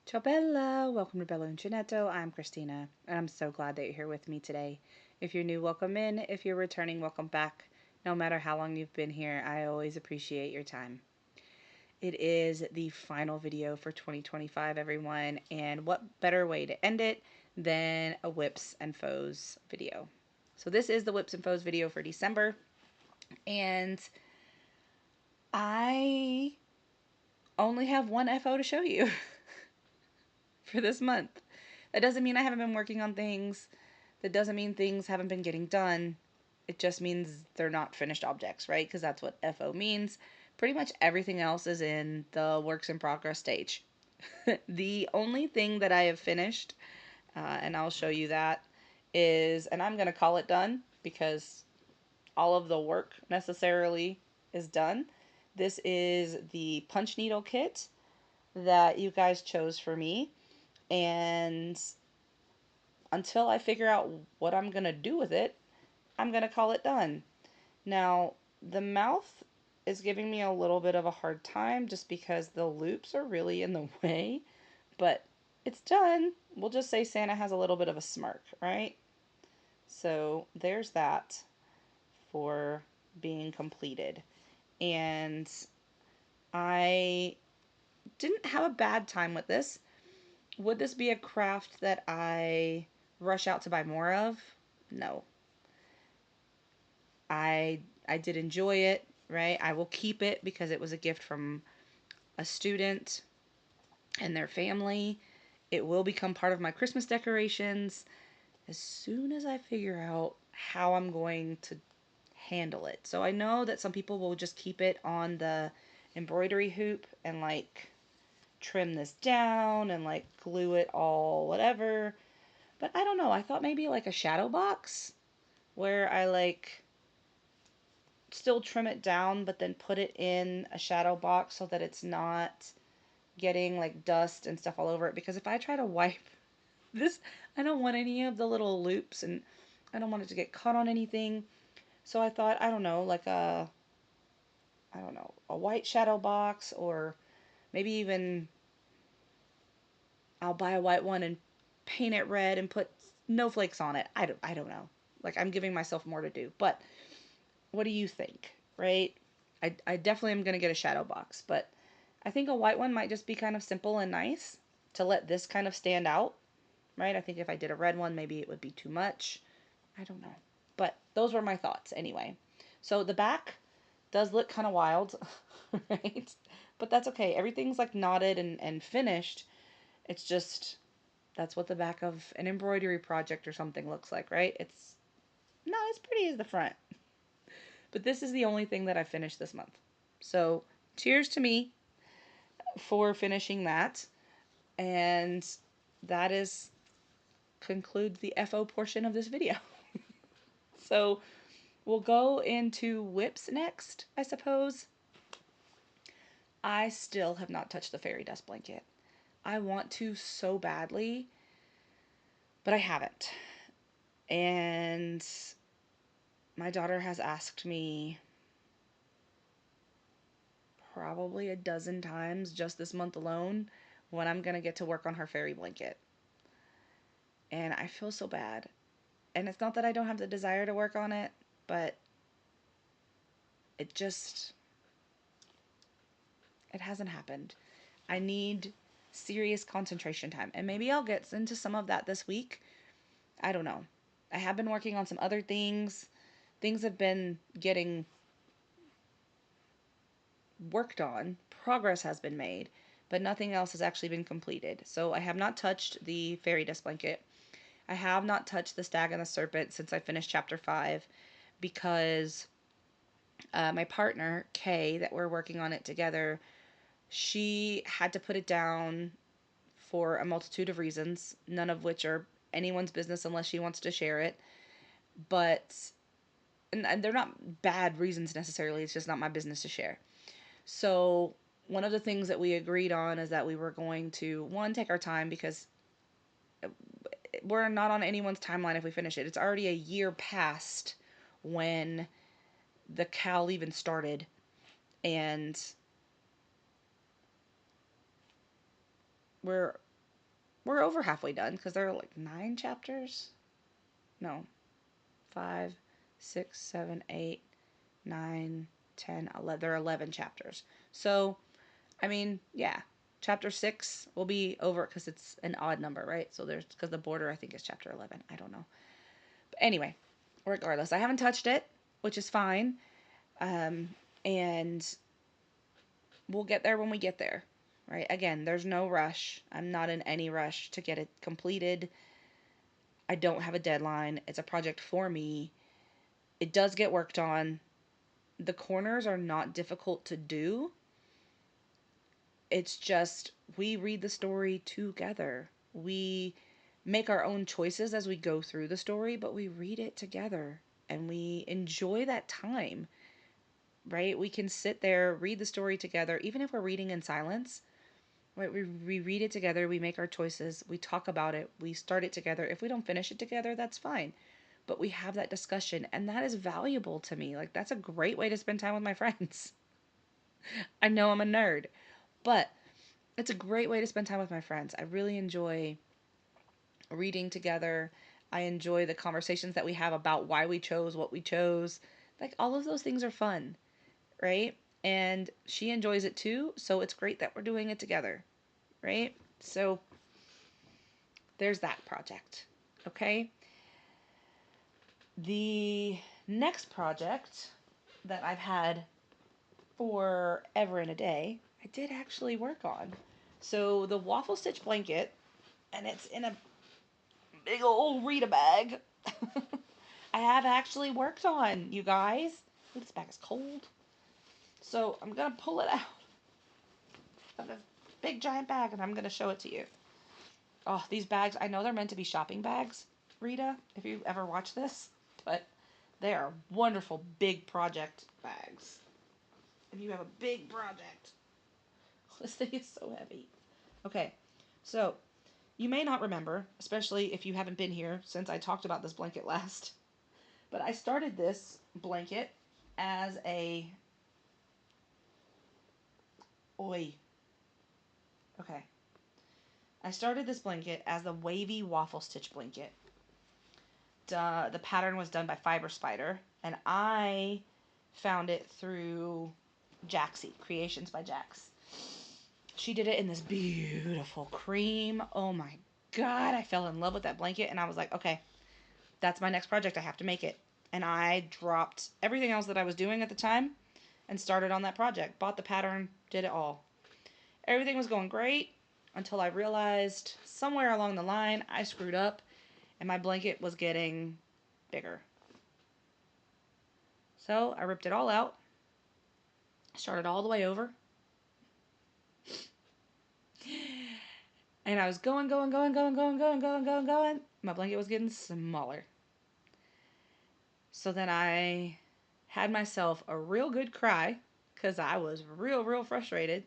Ciao Bella! Welcome to Bella Uncinetto. I'm Christina, and I'm so glad that you're here with me today. If you're new, welcome in. If you're returning, welcome back. No matter how long you've been here, I always appreciate your time. It is the final video for 2025, everyone, and what better way to end it than a whips and foes video. So this is the whips and foes video for December, and I only have one FO to show you for this month. That doesn't mean I haven't been working on things. That doesn't mean things haven't been getting done. It just means they're not finished objects, right? Because that's what FO means. Pretty much everything else is in the works in progress stage. The only thing that I have finished, and I'll show you that, is, and I'm going to call it done because all of the work necessarily is done. This is the punch needle kit that you guys chose for me. And until I figure out what I'm going to do with it, I'm going to call it done. Now, the mouth is giving me a little bit of a hard time just because the loops are really in the way, but it's done. We'll just say Santa has a little bit of a smirk, right? So there's that for being completed. And I didn't have a bad time with this. Would this be a craft that I rush out to buy more of? No. I did enjoy it, right? I will keep it because it was a gift from a student and their family. It will become part of my Christmas decorations as soon as I figure out how I'm going to handle it. So I know that some people will just keep it on the embroidery hoop and like trim this down and like glue it all whatever. But I don't know. I thought maybe like a shadow box where I like still trim it down but then put it in a shadow box so that it's not getting like dust and stuff all over it, because if I try to wipe this, I don't want any of the little loops and I don't want it to get caught on anything. So I thought, I don't know, like I don't know, a white shadow box, or maybe even I'll buy a white one and paint it red and put snowflakes on it. I don't know. Like, I'm giving myself more to do. But what do you think, right? I definitely am going to get a shadow box, but I think a white one might just be kind of simple and nice to let this kind of stand out, right? I think if I did a red one, maybe it would be too much. I don't know. But those were my thoughts anyway. So the back does look kind of wild, right? But that's okay. Everything's like knotted and finished. It's just, that's what the back of an embroidery project or something looks like, right? It's not as pretty as the front. But this is the only thing that I finished this month. So cheers to me for finishing that. And that is concludes the FO portion of this video. So we'll go into whips next, I suppose. I still have not touched the fairy dust blanket. I want to so badly, but I haven't. And my daughter has asked me probably a dozen times just this month alone when I'm going to get to work on her fairy blanket. And I feel so bad. And it's not that I don't have the desire to work on it, but it just, it hasn't happened. I need serious concentration time. And maybe I'll get into some of that this week. I don't know. I have been working on some other things. Things have been getting worked on. Progress has been made, but nothing else has actually been completed. So I have not touched the fairy dust blanket. I have not touched the stag and the serpent since I finished chapter 5 because my partner, Kay, that we're working on it together, she had to put it down for a multitude of reasons, none of which are anyone's business unless she wants to share it. But, and they're not bad reasons necessarily, it's just not my business to share. So one of the things that we agreed on is that we were going to, one, take our time because we're not on anyone's timeline if we finish it. It's already a year past when the cowl even started. And we're we're over halfway done because there are like 9 chapters. No, 5, 6, 7, 8, 9, 10, 11. There are 11 chapters. So, I mean, yeah. Chapter 6 will be over because it's an odd number, right? So there's, because the border, I think, is chapter 11. I don't know. But anyway, regardless, I haven't touched it, which is fine. And we'll get there when we get there, right? Again, there's no rush. I'm not in any rush to get it completed. I don't have a deadline. It's a project for me. It does get worked on. The corners are not difficult to do. It's just we read the story together. We make our own choices as we go through the story, but we read it together and we enjoy that time, right? We can sit there, read the story together, even if we're reading in silence, right? We read it together, we make our choices, we talk about it, we start it together. If we don't finish it together, that's fine. But we have that discussion, and that is valuable to me. Like, that's a great way to spend time with my friends. I know I'm a nerd, but it's a great way to spend time with my friends. I really enjoy reading together. I enjoy the conversations that we have about why we chose what we chose. Like, all of those things are fun, right? And she enjoys it too, so it's great that we're doing it together, right? So there's that project, okay? The next project that I've had forever and a day, I did actually work on. So the Waffle Stitch Blanket, and it's in a big old Rita bag. I have actually worked on, you guys. Ooh, this bag is cold. So I'm going to pull it out of a big giant bag and I'm going to show it to you. Oh, these bags, I know they're meant to be shopping bags, Rita, if you ever watch this, but they are wonderful big project bags. If you have a big project. This thing is so heavy. Okay, so you may not remember, especially if you haven't been here since I talked about this blanket last, but I started this blanket as a... Oi. Okay. I started this blanket as the Wavy Waffle Stitch Blanket. The pattern was done by Fiber Spider, and I found it through Jaxie, Creations by Jax. She did it in this beautiful cream. Oh my god, I fell in love with that blanket, and I was like, okay, that's my next project. I have to make it. And I dropped everything else that I was doing at the time and started on that project. Bought the pattern, did it all. Everything was going great until I realized somewhere along the line I screwed up and my blanket was getting bigger. So I ripped it all out, started all the way over, and I was going. My blanket was getting smaller. So then I had myself a real good cry because I was real frustrated.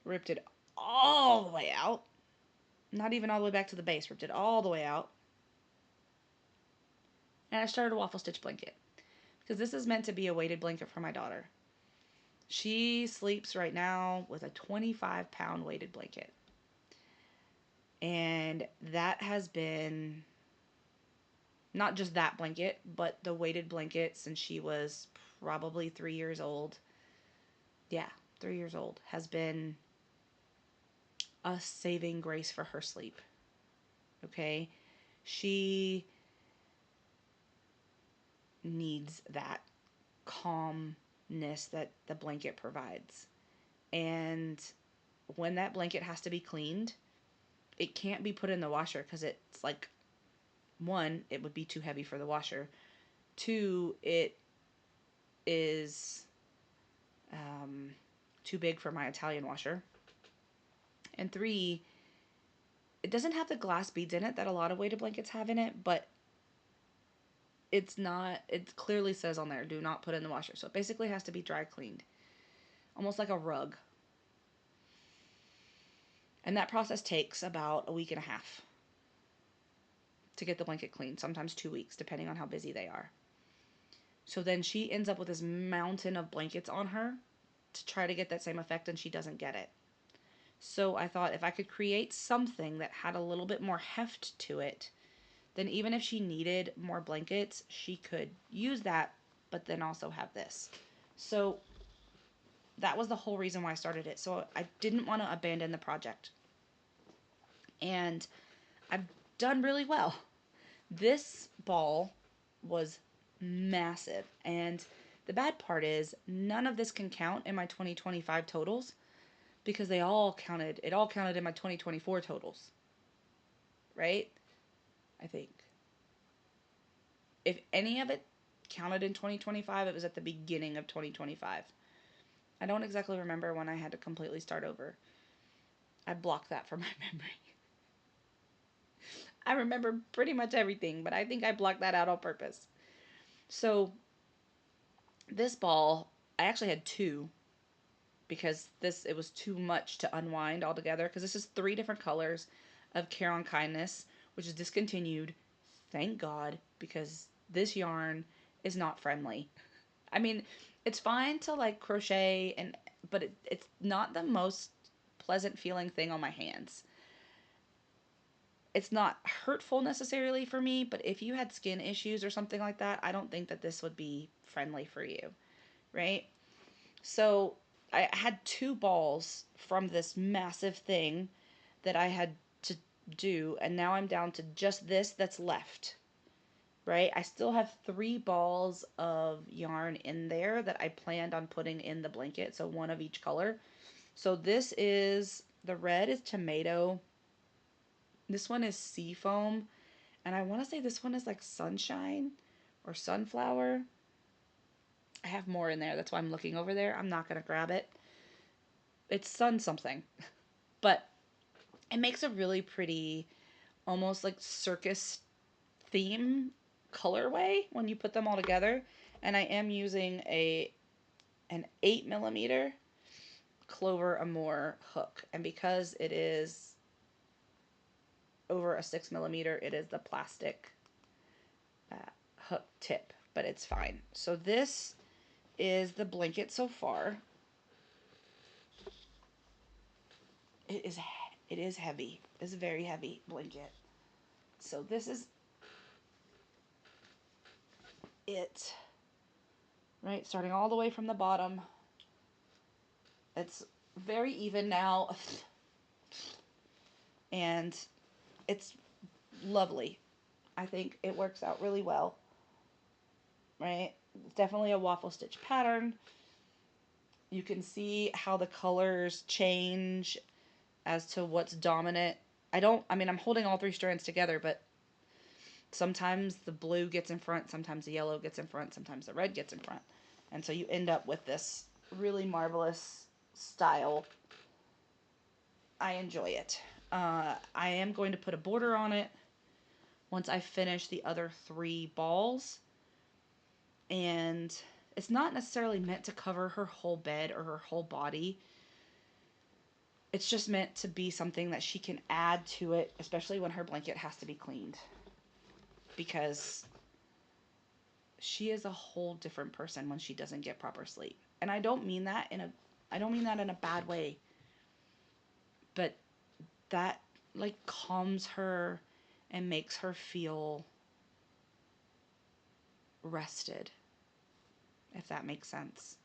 Ripped it all the way out. Not even all the way back to the base. Ripped it all the way out. And I started a Waffle Stitch blanket because this is meant to be a weighted blanket for my daughter. She sleeps right now with a 25-pound weighted blanket. And that has been not just that blanket, but the weighted blanket since she was probably 3 years old. Yeah, 3 years old has been a saving grace for her sleep. Okay? She needs that calmness that the blanket provides. And when that blanket has to be cleaned, it can't be put in the washer because it's like, one, it would be too heavy for the washer. Two, it is too big for my Italian washer. And three, it doesn't have the glass beads in it that a lot of weighted blankets have in it, but it's not, it clearly says on there, do not put in the washer. So it basically has to be dry cleaned. Almost like a rug. And that process takes about a week and a half to get the blanket cleaned. Sometimes 2 weeks, depending on how busy they are. So then she ends up with this mountain of blankets on her to try to get that same effect, and she doesn't get it. So I thought if I could create something that had a little bit more heft to it, then even if she needed more blankets, she could use that, but then also have this. So that was the whole reason why I started it. So I didn't want to abandon the project. And I've done really well. This ball was massive. And the bad part is none of this can count in my 2025 totals because it all counted in my 2024 totals. Right? I think. If any of it counted in 2025, it was at the beginning of 2025. I don't exactly remember when I had to completely start over. I blocked that from my memory. I remember pretty much everything, but I think I blocked that out on purpose. So this ball, I actually had two because it was too much to unwind altogether because this is 3 different colors of Caron Kindness, which is discontinued. Thank God, because this yarn is not friendly. I mean, it's fine to like crochet but it's not the most pleasant feeling thing on my hands. It's not hurtful necessarily for me, but if you had skin issues or something like that, I don't think that this would be friendly for you, right? So I had 2 balls from this massive thing that I had to do, and now I'm down to just this that's left, right? I still have 3 balls of yarn in there that I planned on putting in the blanket, so 1 of each color. So this is, the red is tomato, this one is seafoam, and I want to say this one is like sunshine or sunflower. I have more in there, that's why I'm looking over there. I'm not going to grab it. It's sun something, but it makes a really pretty, almost like circus theme colorway when you put them all together. And I am using an 8mm Clover Amor hook, and because it is over a 6mm, it is the plastic hook tip, but it's fine. So this is the blanket so far. It is heavy. It's a very heavy blanket. So this is it, right? Starting all the way from the bottom. It's very even now, and it's lovely. I think it works out really well, right? It's definitely a waffle stitch pattern. You can see how the colors change as to what's dominant. I'm holding all 3 strands together, but sometimes the blue gets in front, sometimes the yellow gets in front, sometimes the red gets in front. And so you end up with this really marvelous style. I enjoy it. I am going to put a border on it once I finish the other 3 balls. And it's not necessarily meant to cover her whole bed or her whole body. It's just meant to be something that she can add to it, especially when her blanket has to be cleaned. Because she is a whole different person when she doesn't get proper sleep. And I don't mean that in a bad way. But that like calms her and makes her feel rested, if that makes sense.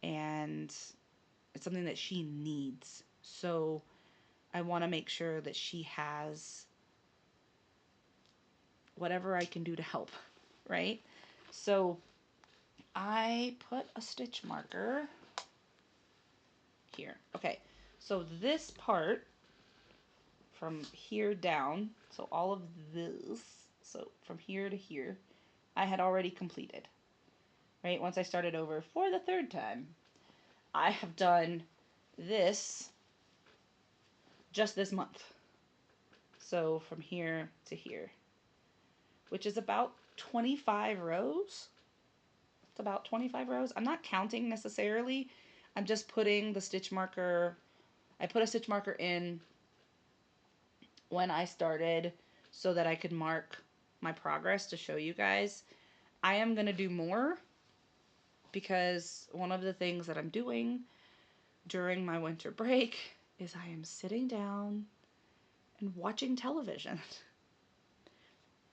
And it's something that she needs. So I want to make sure that she has whatever I can do to help, right? So I put a stitch marker here. Okay, so this part from here down, so all of this, so from here to here, I had already completed, right? Once I started over for the 3rd time, I have done this just this month. So from here to here, which is about 25 rows. It's about 25 rows. I'm not counting necessarily. I'm just putting the stitch marker. I put a stitch marker in when I started so that I could mark my progress to show you guys. I am going to do more because one of the things that I'm doing during my winter break is I am sitting down and watching television.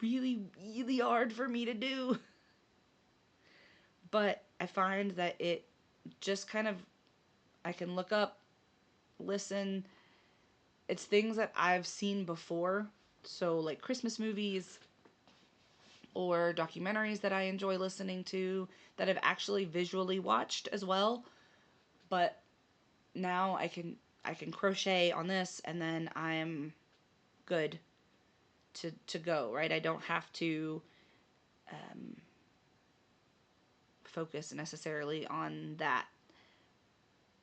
Really, really hard for me to do. But I find that it just kind of, I can look up, listen. It's things that I've seen before. So, like Christmas movies or documentaries that I enjoy listening to that I've actually visually watched as well. But now I can crochet on this, and then I'm good to go, right? I don't have to focus necessarily on that.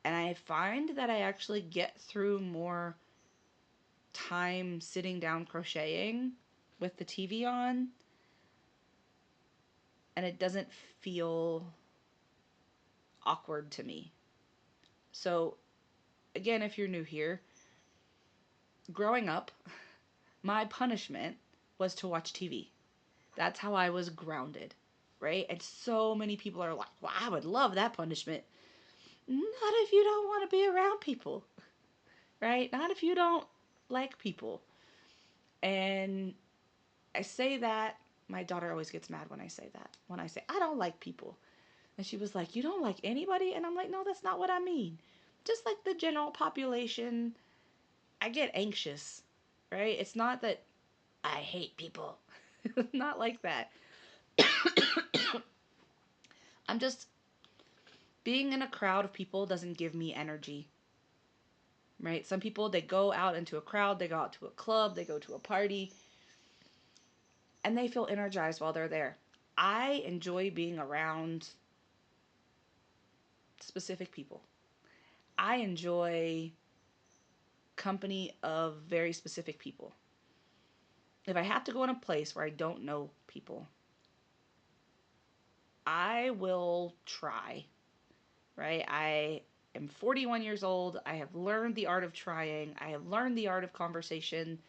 And I find that I actually get through more time sitting down crocheting with the TV on, and it doesn't feel awkward to me. So, again, if you're new here, growing up, my punishment was to watch TV. That's how I was grounded, right? And so many people are like, well, I would love that punishment. Not if you don't want to be around people, right? Not if you don't like people. And I say that, my daughter always gets mad when I say that. When I say, I don't like people. And she was like, you don't like anybody? And I'm like, no, that's not what I mean. Just like the general population, I get anxious, right? It's not that I hate people. Not like that. I'm just, being in a crowd of people doesn't give me energy, right? Some people, they go out into a crowd, they go out to a club, they go to a party, and they feel energized while they're there. I enjoy being around specific people. I enjoy company of very specific people. If I have to go in a place where I don't know people, I will try, right? I am 41 years old. I have learned the art of trying. I have learned the art of conversation,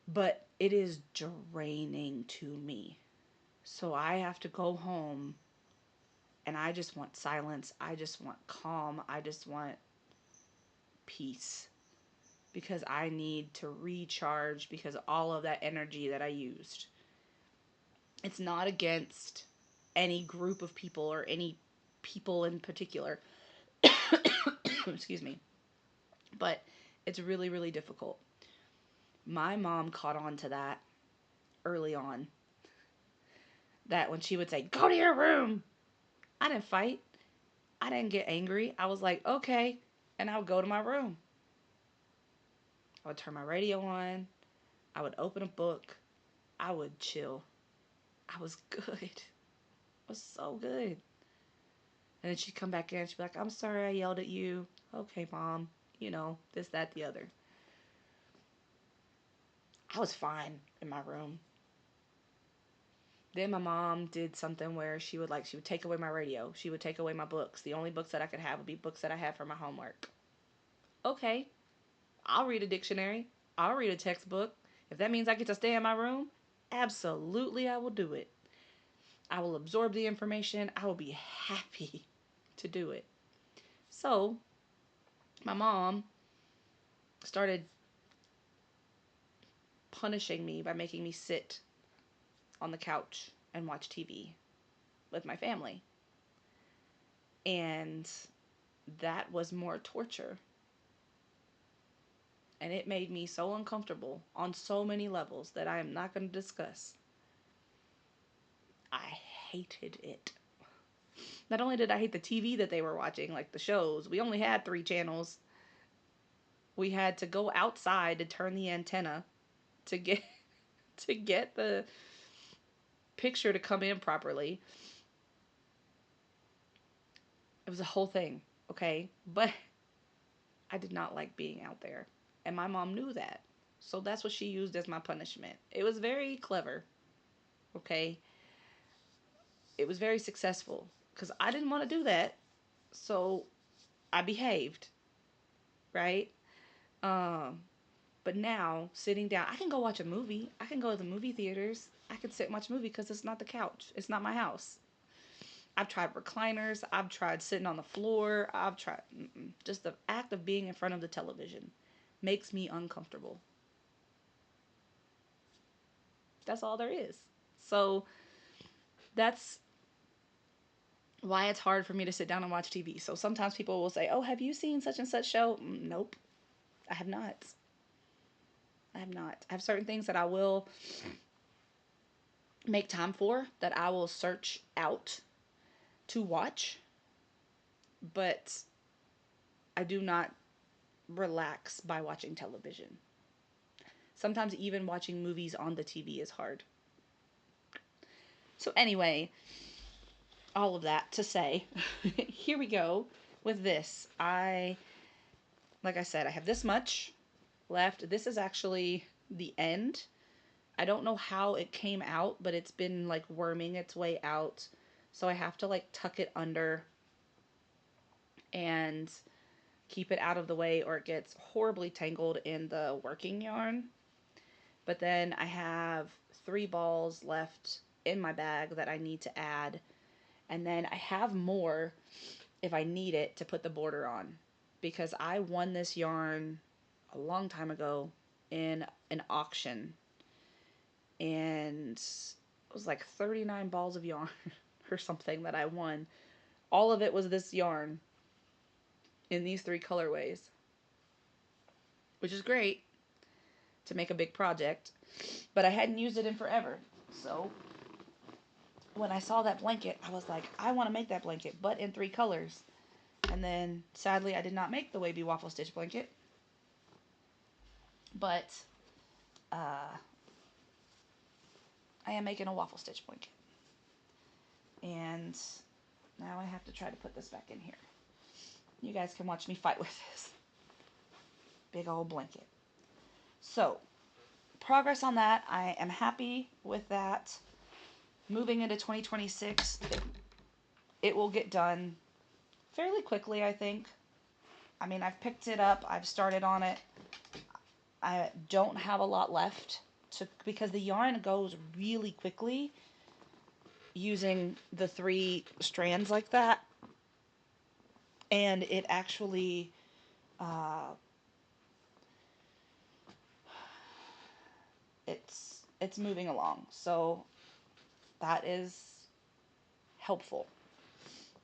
but it is draining to me. So I have to go home and I just want silence. I just want calm. I just want peace because I need to recharge because of all of that energy that I used. It's not against any group of people or any people in particular. Excuse me. But it's really, really difficult. My mom caught on to that early on. That when she would say, go to your room, I didn't fight. I didn't get angry. I was like, okay. And I would go to my room. I would turn my radio on. I would open a book. I would chill. I was good. It was so good. And then she'd come back in and she'd be like, I'm sorry I yelled at you. Okay, Mom. You know, this, that, the other. I was fine in my room. Then my mom did something where she would take away my radio. She would take away my books. The only books that I could have would be books that I had for my homework. Okay, I'll read a dictionary. I'll read a textbook. If that means I get to stay in my room, absolutely I will do it. I will absorb the information. I will be happy to do it. So, my mom started punishing me by making me sit on the couch and watch TV with my family. And that was more torture. And it made me so uncomfortable on so many levels that I am not going to discuss. I hated it. Not only did I hate the TV that they were watching, like the shows, we only had 3 channels. We had to go outside to turn the antenna to get the picture to come in properly. It was a whole thing, okay? But I did not like being out there. And my mom knew that. So that's what she used as my punishment. It was very clever, okay? It was very successful because I didn't want to do that. So I behaved, right? Um, but now sitting down, I can go watch a movie. I can go to the movie theaters. I can sit and watch a movie because it's not the couch. It's not my house. I've tried recliners. I've tried sitting on the floor. I've tried just the act of being in front of the television makes me uncomfortable. That's all there is. So that's why it's hard for me to sit down and watch TV. So sometimes people will say, "Oh, have you seen such and such show?" Nope, I have not. I have not. I have certain things that I will make time for, that I will search out to watch, but I do not relax by watching television. Sometimes even watching movies on the TV is hard. So anyway, all of that to say, here we go with this. Like I said, I have this much left. This is actually the end. I don't know how it came out, but it's been like worming its way out. So I have to like tuck it under and keep it out of the way, or it gets horribly tangled in the working yarn. But then I have 3 balls left in my bag that I need to add. And then I have more if I need it to put the border on, because I won this yarn a long time ago in an auction, and it was like 39 balls of yarn or something that I won. All of it was this yarn in these 3 colorways, which is great to make a big project, but I hadn't used it in forever. So when I saw that blanket, I was like, I want to make that blanket, but in 3 colors. And then sadly I did not make the Wavy Waffle Stitch blanket, but I am making a waffle stitch blanket. And now I have to try to put this back in here. You guys can watch me fight with this big old blanket. So, progress on that. I am happy with that. Moving into 2026, it will get done fairly quickly, I think. I mean, I've picked it up. I've started on it. I don't have a lot left because the yarn goes really quickly using the 3 strands like that. And it actually it's moving along. So that is helpful.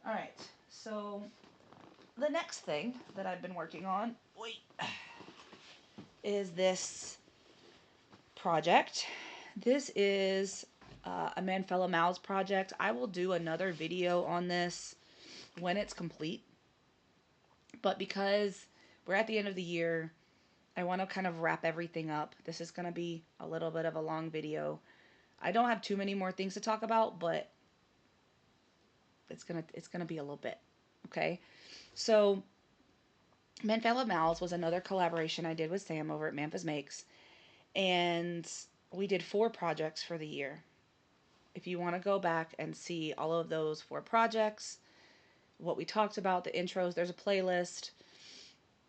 All right. So the next thing that I've been working on is this project. This is a Manfella Mouths project. I will do another video on this when it's complete. But because we're at the end of the year, I want to kind of wrap everything up. This is going to be a little bit of a long video. I don't have too many more things to talk about, but it's gonna be a little bit. Okay? So Manfella Mouths was another collaboration I did with Sam over at Manfas Makes, and we did 4 projects for the year. If you want to go back and see all of those 4 projects, what we talked about, the intros, there's a playlist.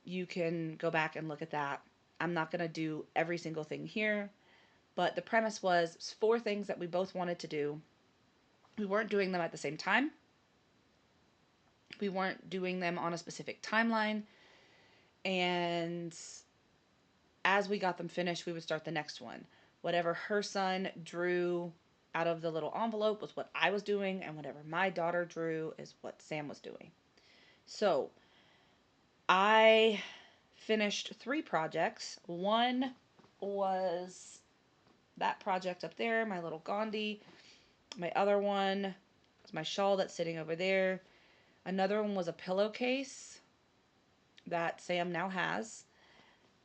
You can go back and look at that. I'm not going to do every single thing here, but the premise was 4 things that we both wanted to do. We weren't doing them at the same time. We weren't doing them on a specific timeline. And as we got them finished, we would start the next one. Whatever her son drew out of the little envelope was what I was doing, and whatever my daughter drew is what Sam was doing. So I finished 3 projects. One was that project up there, my little Gandhi. My other one was my shawl that's sitting over there. Another one was a pillowcase that Sam now has.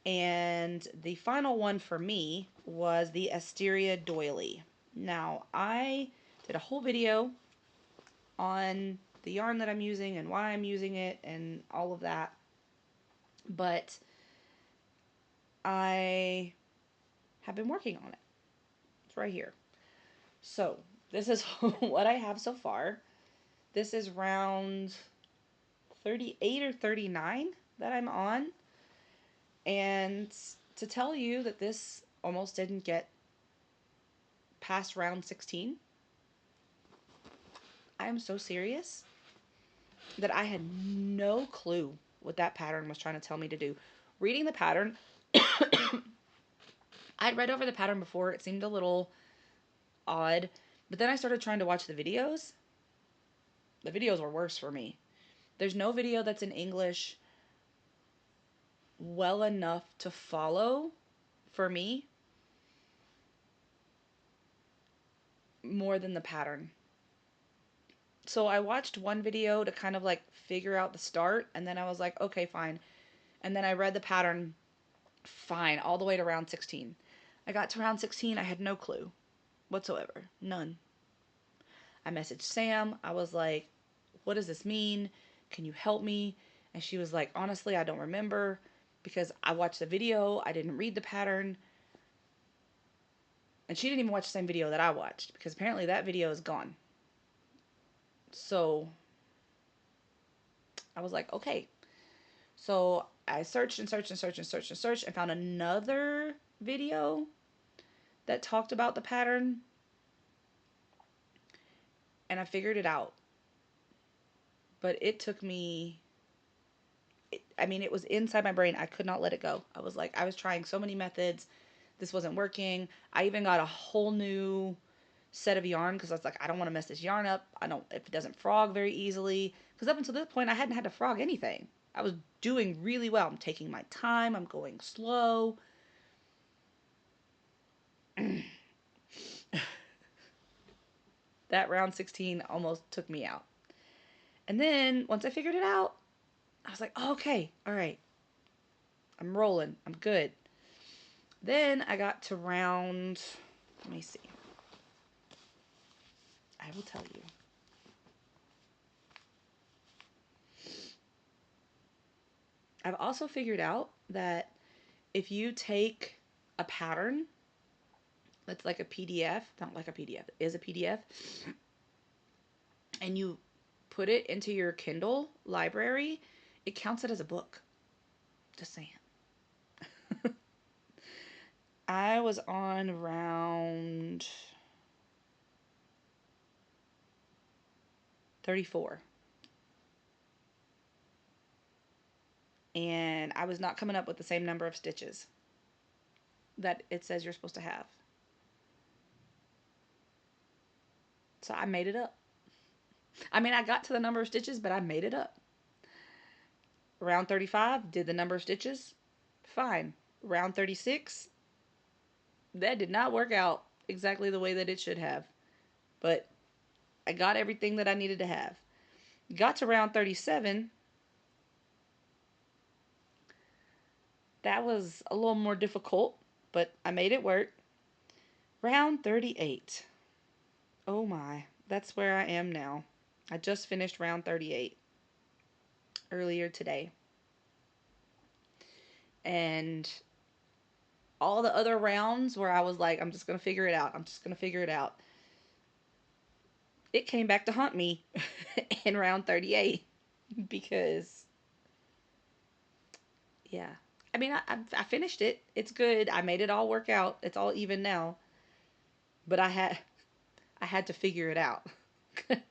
And the final one for me was the Asteria Doily. Now, I did a whole video on the yarn that I'm using and why I'm using it and all of that. But I have been working on it. It's right here. So, this is what I have so far. This is round 38 or 39 that I'm on. And to tell you that this almost didn't get past round 16, I am so serious that I had no clue what that pattern was trying to tell me to do. Reading the pattern, I'd read over the pattern before. It seemed a little odd. But then I started trying to watch the videos. The videos were worse for me. There's no video that's in English well enough to follow for me more than the pattern. So I watched one video to kind of like figure out the start, and then I was like, okay, fine. And then I read the pattern, fine, all the way to round 16. I got to round 16, I had no clue whatsoever. None. I messaged Sam. I was like, what does this mean? Can you help me? And she was like, honestly, I don't remember because I watched the video. I didn't read the pattern. And she didn't even watch the same video that I watched because apparently that video is gone. So I was like, okay. So I searched and searched and searched and searched and searched and found another video that talked about the pattern. And I figured it out. But it took me, it was inside my brain. I could not let it go. I was like, I was trying so many methods. This wasn't working. I even got a whole new set of yarn because I was like, I don't want to mess this yarn up. If it doesn't frog very easily. Because up until this point, I hadn't had to frog anything. I was doing really well. I'm taking my time. I'm going slow. That round 16 almost took me out. And then once I figured it out, I was like, oh, okay, all right. I'm rolling. I'm good. Then I got to round, let me see. I will tell you. I've also figured out that if you take a pattern that's like a PDF, not like a PDF, is a PDF, and you put it into your Kindle library, it counts it as a book. Just saying. I was on round 34. And I was not coming up with the same number of stitches that it says you're supposed to have. So I made it up. I got to the number of stitches, but I made it up. Round 35, did the number of stitches. Fine. Round 36, that did not work out exactly the way that it should have. But I got everything that I needed to have. Got to round 37. That was a little more difficult, but I made it work. Round 38. Oh my, that's where I am now. I just finished round 38 earlier today. And all the other rounds where I was like, I'm just going to figure it out. I'm just going to figure it out. It came back to haunt me in round 38 because, yeah. I finished it. It's good. I made it all work out. It's all even now. But I had to figure it out because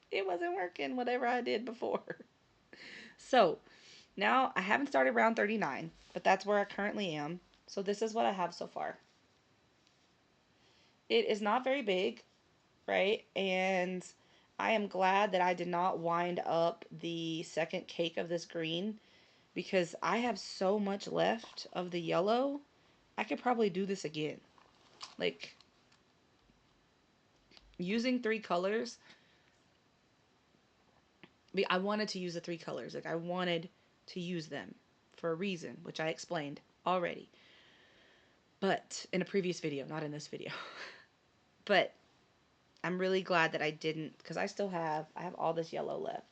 it wasn't working whatever I did before. So now I haven't started round 39, but that's where I currently am. So this is what I have so far. It is not very big, right? And I am glad that I did not wind up the second cake of this green because I have so much left of the yellow. I could probably do this again. Like, using 3 colors, I wanted to use the 3 colors. Like, I wanted to use them for a reason, which I explained already. But in a previous video, not in this video. But I'm really glad that I didn't, because I have all this yellow left.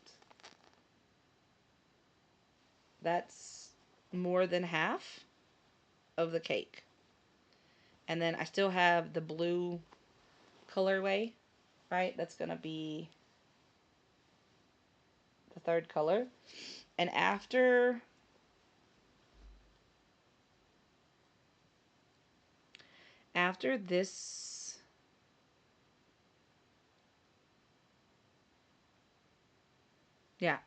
That's more than half of the cake. And then I still have the blue colorway, right? That's going to be the 3rd color. And after this Yeah.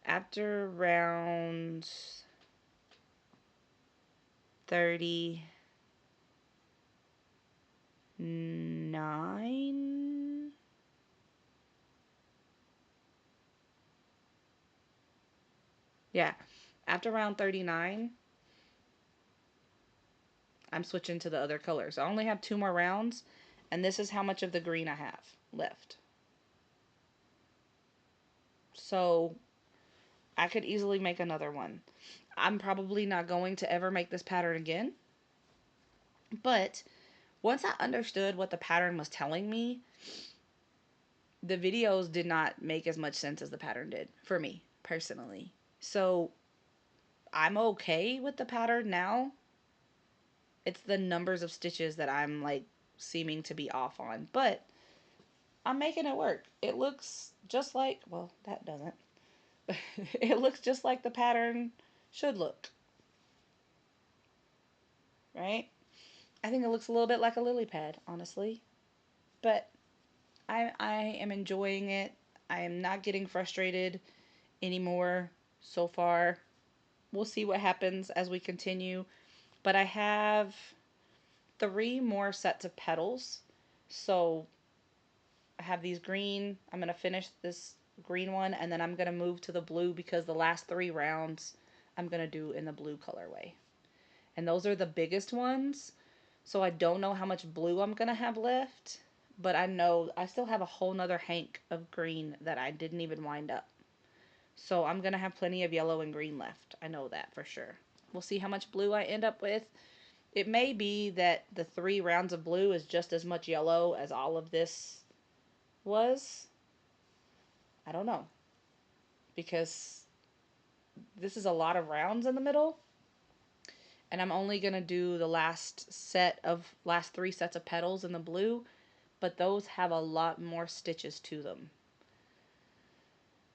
After round 39. Yeah. After round 39, I'm switching to the other colors. I only have 2 more rounds, and this is how much of the green I have left. So I could easily make another one. I'm probably not going to ever make this pattern again, but once I understood what the pattern was telling me, the videos did not make as much sense as the pattern did for me personally. So I'm okay with the pattern now. It's the numbers of stitches that I'm like seeming to be off on, but I'm making it work. It looks just like, well, that doesn't. It looks just like the pattern should look, right? I think it looks a little bit like a lily pad, honestly. But I am enjoying it. I am not getting frustrated anymore so far. We'll see what happens as we continue. But I have 3 more sets of petals. So I have these green. I'm going to finish this green one, and then I'm going to move to the blue because the last 3 rounds I'm going to do in the blue colorway. And those are the biggest ones. So I don't know how much blue I'm going to have left, but I know I still have a whole nother hank of green that I didn't even wind up. So I'm going to have plenty of yellow and green left. I know that for sure. We'll see how much blue I end up with. It may be that the 3 rounds of blue is just as much yellow as all of this was. I don't know. Because this is a lot of rounds in the middle. And I'm only going to do the last 3 sets of petals in the blue. But those have a lot more stitches to them.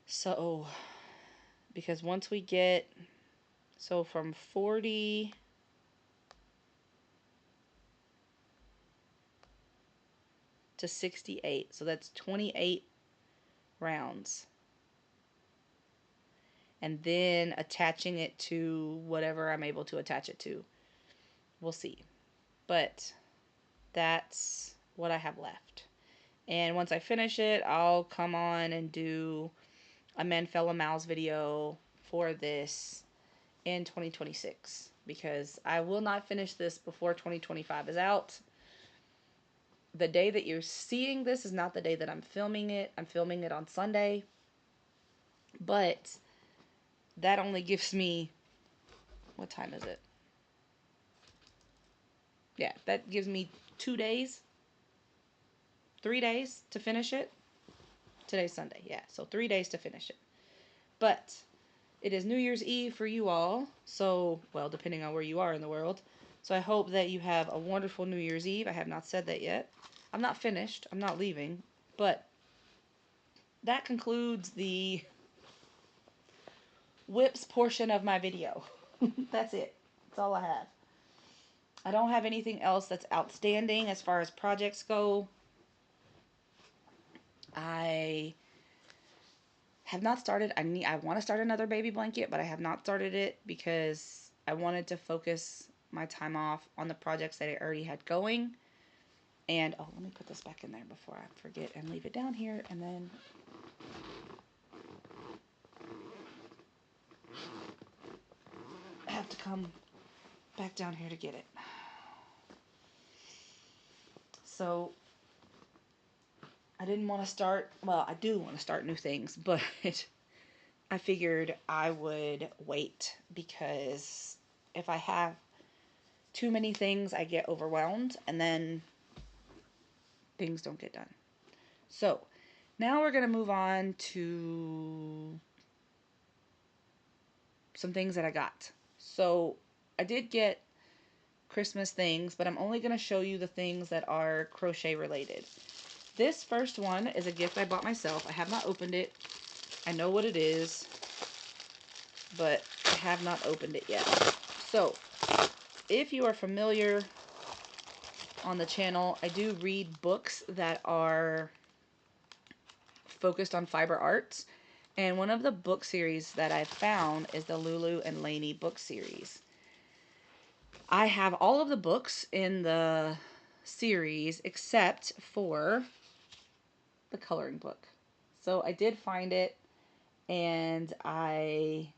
So, because once we get, so from 40 to 68, so that's 28 rounds. And then attaching it to whatever I'm able to attach it to. We'll see. But that's what I have left. And once I finish it, I'll come on and do a Manfella Mouse video for this in 2026. Because I will not finish this before 2025 is out. The day that you're seeing this is not the day that I'm filming it. I'm filming it on Sunday. But that only gives me, what time is it? Yeah, that gives me 2 days, 3 days to finish it. Today's Sunday, yeah, so 3 days to finish it. But it is New Year's Eve for you all, so, well, depending on where you are in the world. So I hope that you have a wonderful New Year's Eve. I have not said that yet. I'm not finished. I'm not leaving. But that concludes the whips portion of my video. That's it. That's all I have. I don't have anything else that's outstanding as far as projects go. I have not started. I want to start another baby blanket, but I have not started it because I wanted to focus my time off on the projects that I already had going. And, oh, let me put this back in there before I forget and leave it down here, and then I have to come back down here to get it. So I didn't want to start, well, I do want to start new things, but I figured I would wait because if I have too many things, I get overwhelmed and then things don't get done. So now we're going to move on to some things that I got. So I did get Christmas things, but I'm only going to show you the things that are crochet related. This first one is a gift I bought myself. I have not opened it. I know what it is, but I have not opened it yet. So, if you are familiar on the channel, I do read books that are focused on fiber arts, And one of the book series that I've found is the Lulu and Lainey book series. I have all of the books in the series except for the coloring book. So I did find it and I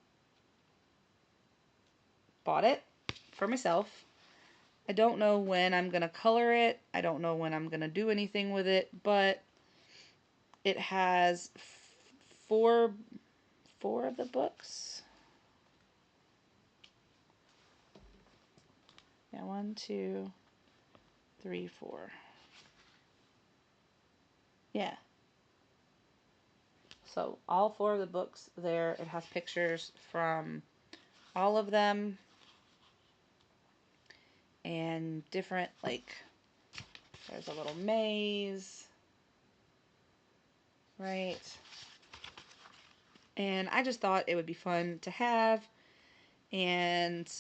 bought it for myself. I don't know when I'm going to color it. I don't know when I'm going to do anything with it, but it has four of the books. Yeah, 1, 2, 3, 4. Yeah. So all 4 of the books there. It has pictures from all of them and different, like, there's a little maze, right? And I just thought it would be fun to have, and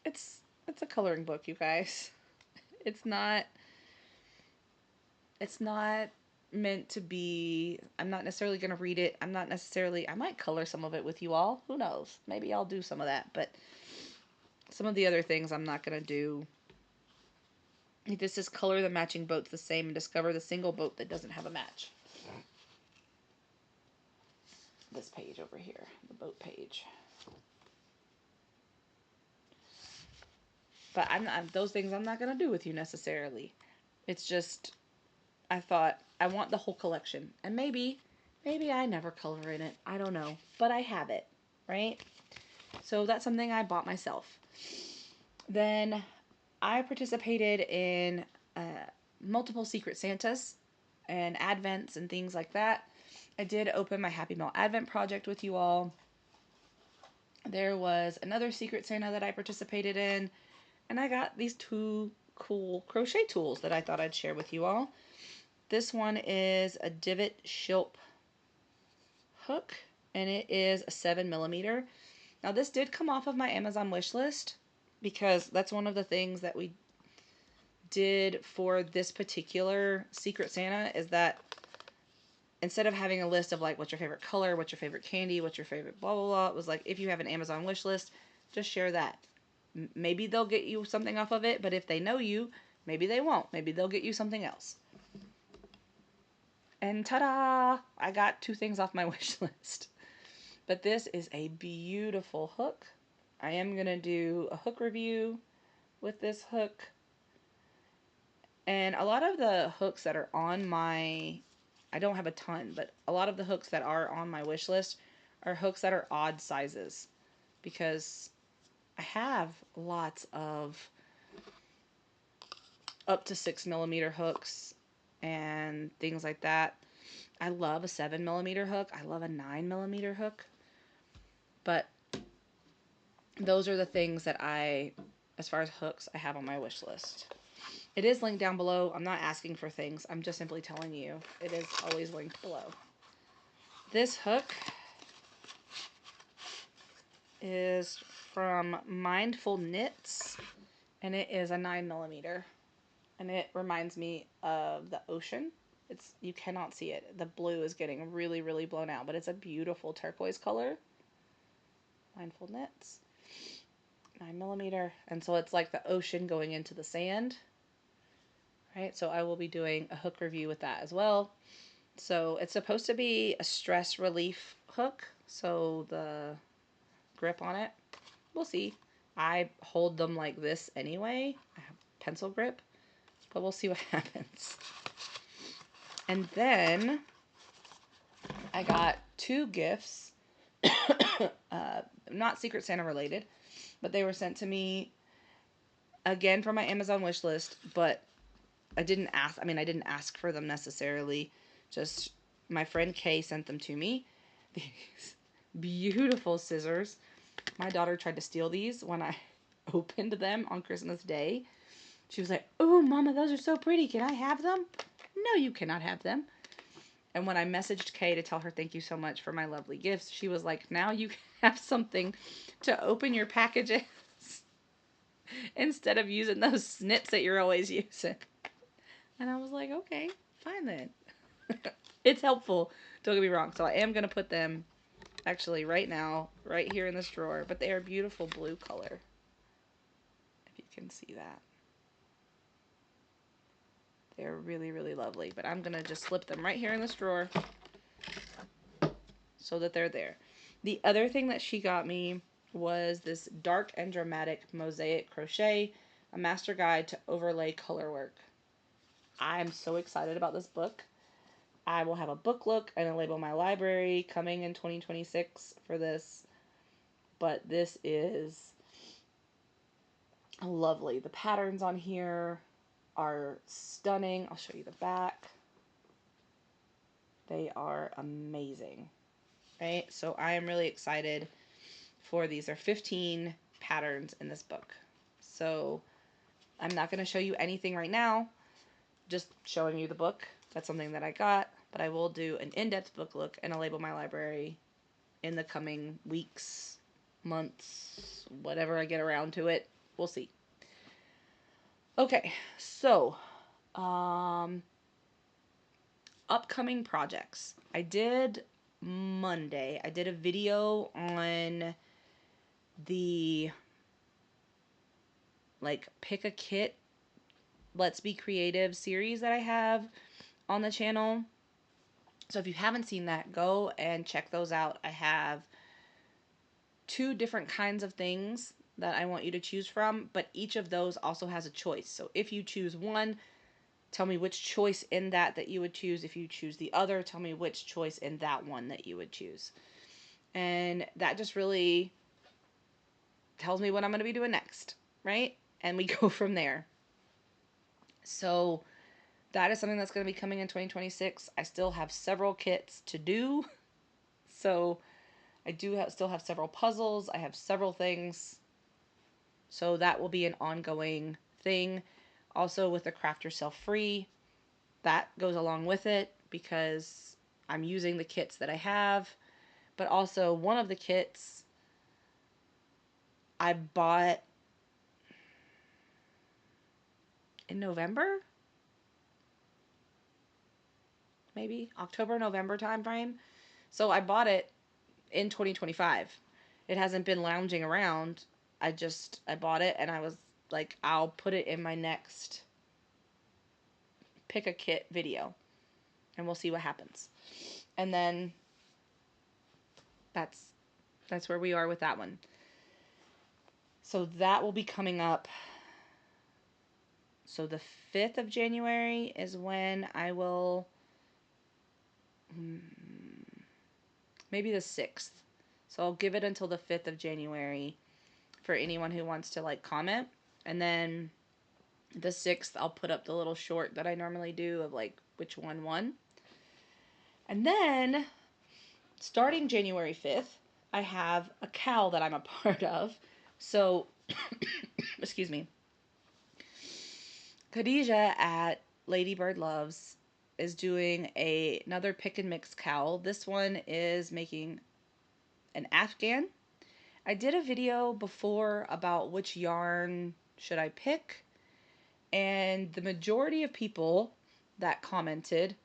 it's a coloring book, you guys. It's not meant to be, I'm not necessarily going to read it. I might color some of it with you all. Who knows? Maybe I'll do some of that, but some of the other things I'm not going to do. This is color the matching boats the same and discover the single boat that doesn't have a match. This page over here, the boat page. But those things I'm not going to do with you necessarily. It's just, I thought, I want the whole collection. And maybe I never color in it. I don't know. But I have it, right? So that's something I bought myself. Then I participated in multiple Secret Santas and Advents and things like that. I did open my Happy Mail Advent project with you all. There was another Secret Santa that I participated in. And I got these 2 cool crochet tools that I thought I'd share with you all. This one is a divot shilp hook, and it is a 7mm. Now this did come off of my Amazon wish list because that's one of the things that we did for this particular Secret Santa, is that instead of having a list of like what's your favorite color, what's your favorite candy, what's your favorite blah blah blah, it was like if you have an Amazon wish list, just share that. Maybe they'll get you something off of it, but if they know you, maybe they won't. Maybe they'll get you something else. And ta-da! I got 2 things off my wish list. But this is a beautiful hook. I am going to do a hook review with this hook. And a lot of the hooks that are on my, I don't have a ton, but a lot of the hooks that are on my wish list are hooks that are odd sizes. Because I have lots of up to 6mm hooks and things like that. I love a 7mm hook. I love a 9mm hook. But those are the things that as far as hooks, I have on my wish list. It is linked down below. I'm not asking for things. I'm just simply telling you. It is always linked below. This hook is from Mindful Knits, and it is a 9mm. And it reminds me of the ocean. You cannot see it. The blue is getting really, really blown out, but it's a beautiful turquoise color. Mindful Knits. 9mm. And so it's like the ocean going into the sand. Right? So I will be doing a hook review with that as well. So it's supposed to be a stress relief hook. So the grip on it, we'll see. I hold them like this anyway. I have pencil grip. But we'll see what happens. And then I got 2 gifts, not Secret Santa related, but they were sent to me again from my Amazon wish list, but I didn't ask for them necessarily. Just my friend Kay sent them to me. These beautiful scissors. My daughter tried to steal these when I opened them on Christmas Day. She was like, "Oh, Mama, those are so pretty. Can I have them?" No, you cannot have them. And when I messaged Kay to tell her thank you so much for my lovely gifts, she was like, "Now you have something to open your packages instead of using those snips that you're always using." And I was like, "Okay, fine then." It's helpful. Don't get me wrong. So I am going to put them actually right now, right here in this drawer. But they are beautiful blue color. If you can see that. They're really, really lovely. But I'm going to just slip them right here in this drawer so that they're there. The other thing that she got me was this Dark and Dramatic Mosaic Crochet, a master guide to overlay color work. I'm so excited about this book. I will have a book look and a label my library coming in 2026 for this. But this is lovely. The patterns on here are stunning. I'll show you the back. They are amazing. Right? So I am really excited for these. There are 15 patterns in this book. So I'm not going to show you anything right now. Just showing you the book. That's something that I got. But I will do an in-depth book look and a label my library in the coming weeks, months, whatever I get around to it. We'll see. Okay, so upcoming projects. I did Monday. I did a video on the pick a kit, Let's Be Creative series that I have on the channel. So if you haven't seen that, go and check those out. I have 2 different kinds of things that I want you to choose from, but each of those also has a choice. So if you choose one, tell me which choice in that you would choose. If you choose the other, tell me which choice in that one that you would choose. And that just really tells me what I'm going to be doing next, right? And we go from there. So that is something that's going to be coming in 2026. I still have several kits to do. So I do still have several puzzles. I have several things. So that will be an ongoing thing. Also with the Craft Yourself Free, that goes along with it because I'm using the kits that I have. But also one of the kits I bought in November? Maybe October, November time frame. So I bought it in 2025. It hasn't been lounging around. I bought it and I was like, I'll put it in my next pick a kit video and we'll see what happens. And then that's where we are with that one. So that will be coming up. So the 5th of January is when I will, maybe the 6th. So I'll give it until the 5th of January for anyone who wants to comment. And then the 6th, I'll put up the little short that I normally do of which one won. And then starting January 5th, I have a cow that I'm a part of. So, excuse me. Khadijah at Ladybird Loves is doing another pick and mix cowl. This one is making an Afghan. I did a video before about which yarn should I pick, and the majority of people that commented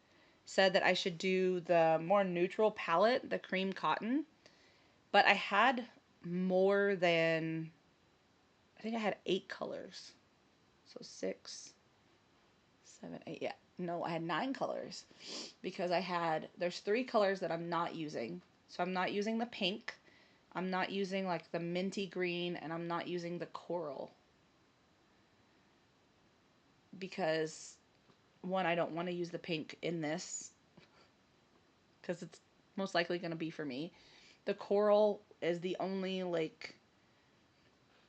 said that I should do the more neutral palette, the cream cotton, but I had more than, I think I had 8 colors. So 6, 7, 8, yeah. No, I had 9 colors because there's 3 colors that I'm not using. So I'm not using the pink, I'm not using the minty green, and I'm not using the coral. Because, one, I don't want to use the pink in this because it's most likely going to be for me. The coral is the only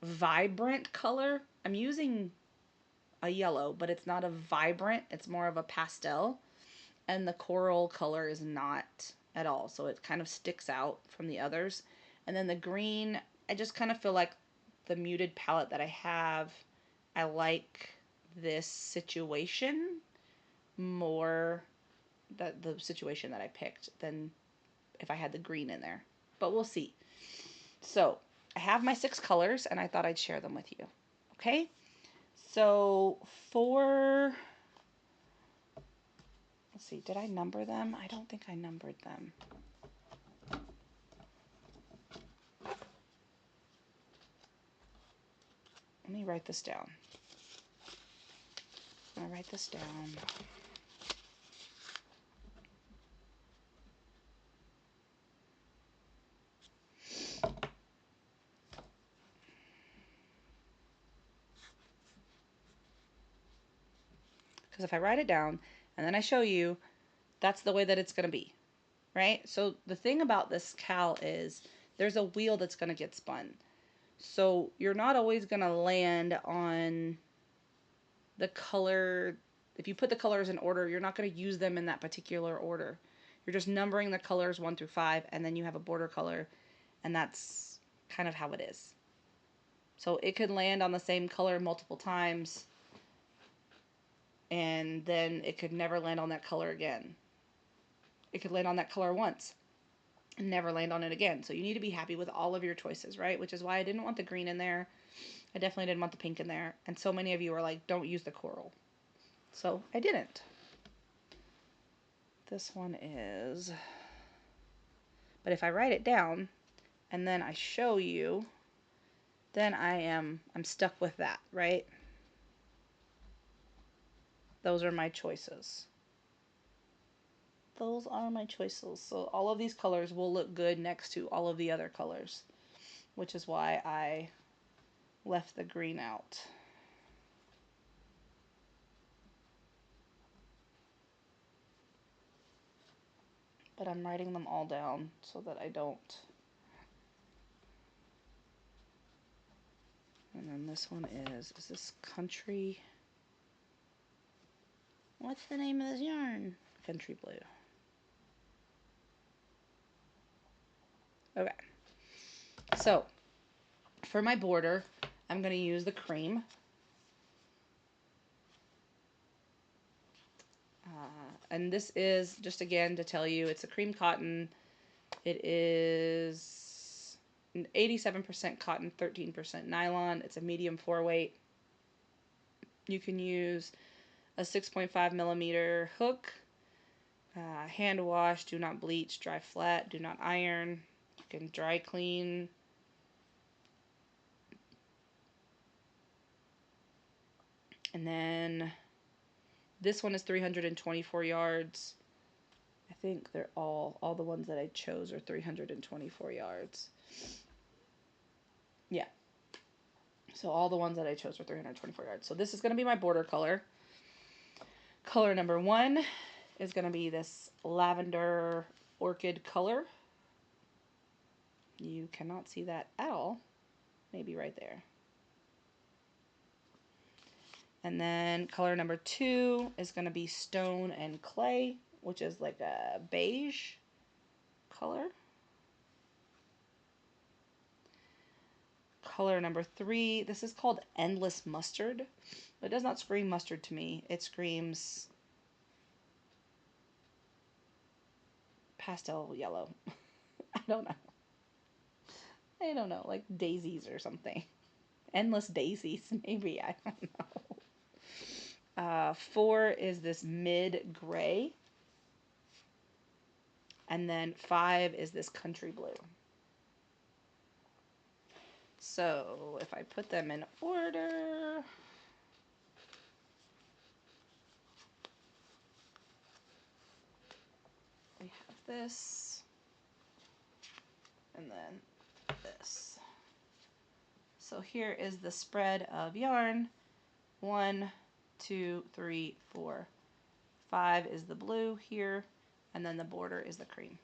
vibrant color. I'm using a yellow, but it's not a vibrant, it's more of a pastel. And the coral color is not at all, so it kind of sticks out from the others. And then the green, I just kind of feel like the muted palette that I have, I like this situation more, the situation that I picked, than if I had the green in there. But we'll see. So I have my 6 colors and I thought I'd share them with you. Okay? So let's let's see, did I number them? I don't think I numbered them. Let me write this down. I'll write this down. Because if I write it down and then I show you, that's the way that it's going to be, right? So the thing about this cowl is there's a wheel that's going to get spun. So you're not always going to land on the color. If you put the colors in order, you're not going to use them in that particular order. You're just numbering the colors 1 through 5, and then you have a border color, and that's kind of how it is. So it could land on the same color multiple times, and then it could never land on that color again. It could land on that color once and never land on it again. So you need to be happy with all of your choices, right? Which is why I didn't want the green in there. I definitely didn't want the pink in there. And so many of you are like, don't use the coral. So I didn't. This one is, but if I write it down and then I show you, then I'm stuck with that, right? Those are my choices. Those are my choices. So all of these colors will look good next to all of the other colors, which is why I left the green out. But I'm writing them all down so that I don't. And then this one is this Country? What's the name of this yarn? Country Blue. Okay. So, for my border, I'm going to use the cream. And this is, just again to tell you, it's a cream cotton. It is 87% cotton, 13% nylon. It's a medium 4-weight. You can use a 6.5 millimeter hook. Hand wash, do not bleach, dry flat, do not iron. You can dry clean. And then this one is 324 yards. I think they're all the ones that I chose are 324 yards. Yeah. So all the ones that I chose are 324 yards. So this is going to be my border color. Color number 1 is going to be this lavender orchid color. You cannot see that at all. Maybe right there. And then color number 2 is going to be Stone and Clay, which is like a beige color. Color number 3, this is called Endless Mustard. It does not scream mustard to me. It screams pastel yellow. I don't know, like daisies or something. Endless daisies, maybe, I don't know. 4 is this mid gray. And then 5 is this country blue. So if I put them in order, we have this, and then this. So here is the spread of yarn. 1, 2, 3, 4. 5 is the blue here, and then the border is the cream.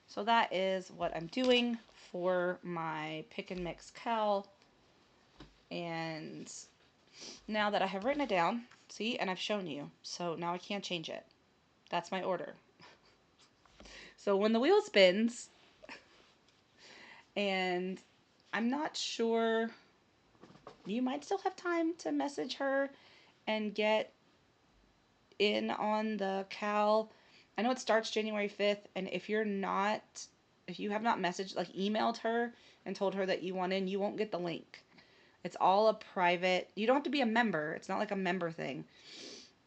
So that is what I'm doing for my pick and mix cowl. And now that I have written it down, see, and I've shown you, so now I can't change it. That's my order. So when the wheel spins, and I'm not sure, you might still have time to message her and get in on the cowl. I know it starts January 5th, and if you have not messaged, like emailed her and told her that you want in, you won't get the link. It's all a private, you don't have to be a member. It's not like a member thing.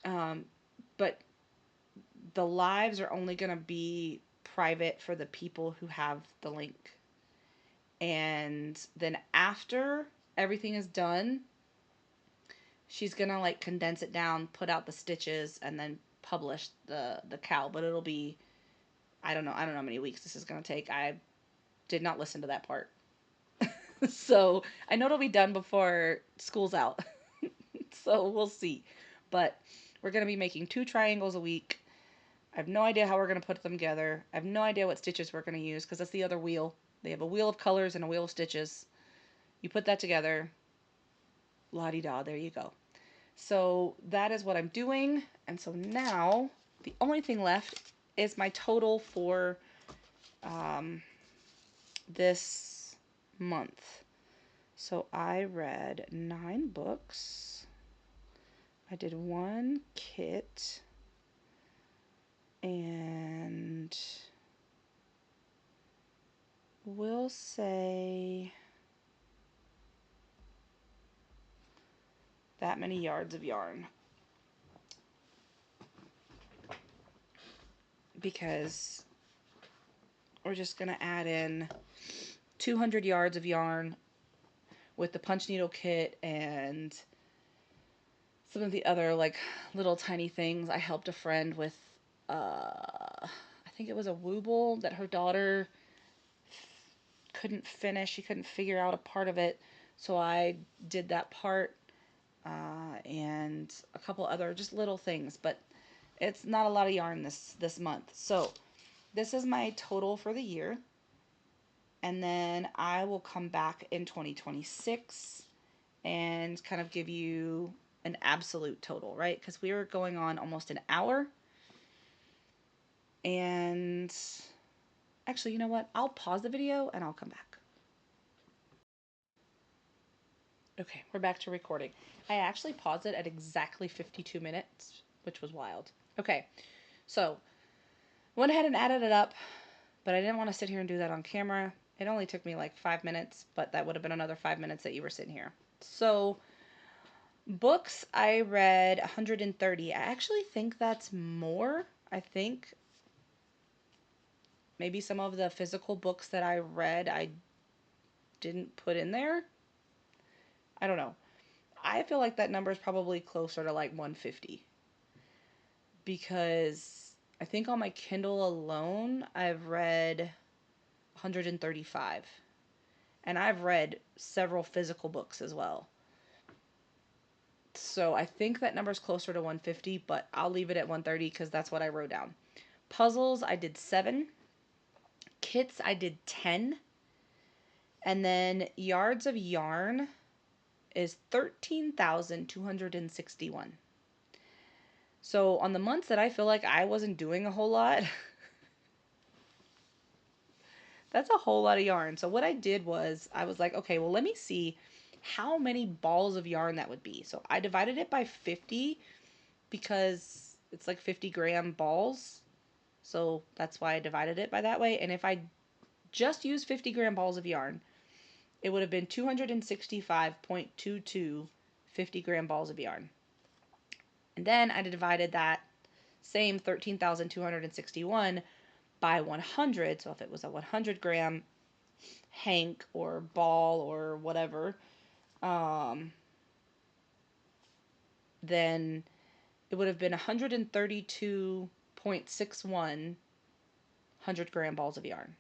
But the lives are only going to be private for the people who have the link. And then after everything is done, she's going to like condense it down, put out the stitches, and then publish the cowl. But it'll be, I don't know how many weeks this is going to take. I did not listen to that part. So I know it'll be done before school's out. So we'll see. But we're going to be making 2 triangles a week. I have no idea how we're going to put them together. I have no idea what stitches we're going to use because that's the other wheel. They have a wheel of colors and a wheel of stitches. You put that together. La-di-da, there you go. So that is what I'm doing. And so now the only thing left is my total for this month. So I read 9 books. I did 1 kit. And we'll say that many yards of yarn. Because we're just going to add in 200 yards of yarn with the punch needle kit and some of the other like little tiny things. I helped a friend with, I think it was a wooble that her daughter couldn't finish. She couldn't figure out a part of it. So I did that part and a couple other just little things. But it's not a lot of yarn this month. So this is my total for the year. And then I will come back in 2026 and kind of give you an absolute total, right? Because we were going on almost an hour. And actually, you know what? I'll pause the video and I'll come back. Okay, we're back to recording. I actually paused it at exactly 52 minutes, which was wild. Okay, so went ahead and added it up, but I didn't want to sit here and do that on camera. It only took me like 5 minutes, but that would have been another 5 minutes that you were sitting here. So books, I read 130. I actually think that's more. I think maybe some of the physical books that I read I didn't put in there. I don't know. I feel like that number is probably closer to like 150. Because I think on my Kindle alone, I've read 135. And I've read several physical books as well. So I think that number's closer to 150, but I'll leave it at 130 because that's what I wrote down. Puzzles, I did 7. Kits, I did 10. And then yards of yarn is 13,261. So on the months that I feel like I wasn't doing a whole lot, that's a whole lot of yarn. So what I did was I was like, okay, well, let me see how many balls of yarn that would be. So I divided it by 50 because it's like 50-gram balls. So that's why I divided it by that way. And if I just used 50-gram balls of yarn, it would have been 265.22 50-gram balls of yarn. And then I divided that same 13,261 by 100. So if it was a 100-gram hank or ball or whatever, then it would have been 132.61 100-gram balls of yarn.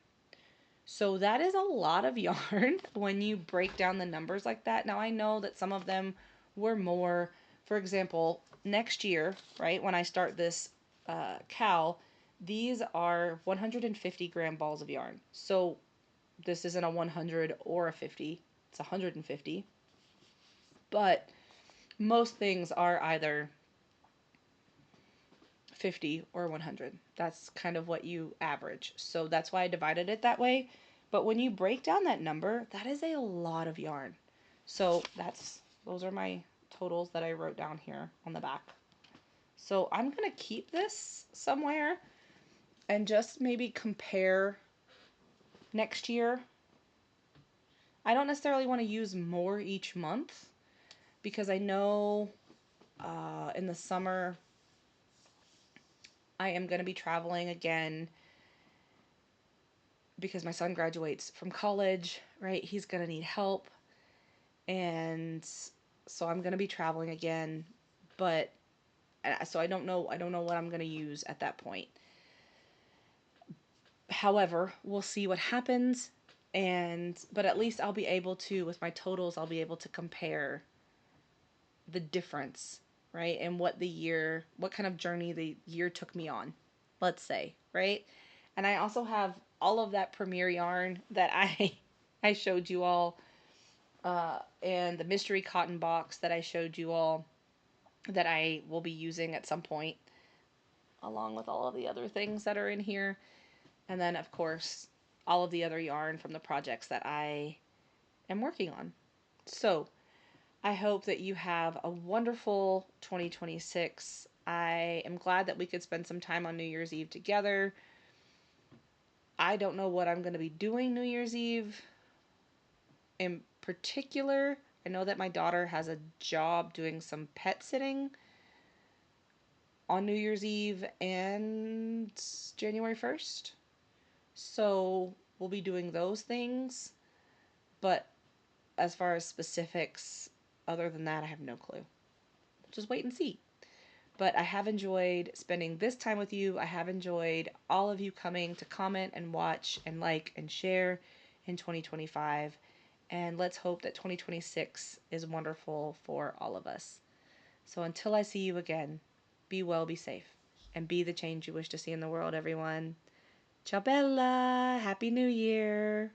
So that is a lot of yarn when you break down the numbers like that. Now I know that some of them were more. For example, next year, right, when I start this cowl, these are 150-gram balls of yarn. So this isn't a 100 or a 50, it's 150. But most things are either 50 or 100. That's kind of what you average. So that's why I divided it that way. But when you break down that number, that is a lot of yarn. So those are my totals that I wrote down here on the back. So I'm going to keep this somewhere and just maybe compare next year. I don't necessarily want to use more each month because I know in the summer I am going to be traveling again because my son graduates from college, right? He's going to need help. And so I'm going to be traveling again, but so I don't know what I'm going to use at that point. However, we'll see what happens, but at least I'll be able to, with my totals, I'll be able to compare the difference, right? And what kind of journey the year took me on, let's say, right? And I also have all of that premiere yarn that I showed you all, and the mystery cotton box that I showed you all that I will be using at some point, along with all of the other things that are in here. And then, of course, all of the other yarn from the projects that I am working on. So, I hope that you have a wonderful 2026. I am glad that we could spend some time on New Year's Eve together. I don't know what I'm going to be doing New Year's Eve in particular. I know that my daughter has a job doing some pet sitting on New Year's Eve and January 1st. So we'll be doing those things. But as far as specifics, other than that, I have no clue. Just wait and see. But I have enjoyed spending this time with you. I have enjoyed all of you coming to comment and watch and like and share in 2025. And let's hope that 2026 is wonderful for all of us. So until I see you again, be well, be safe, and be the change you wish to see in the world, everyone. Ciao Bella! Happy New Year!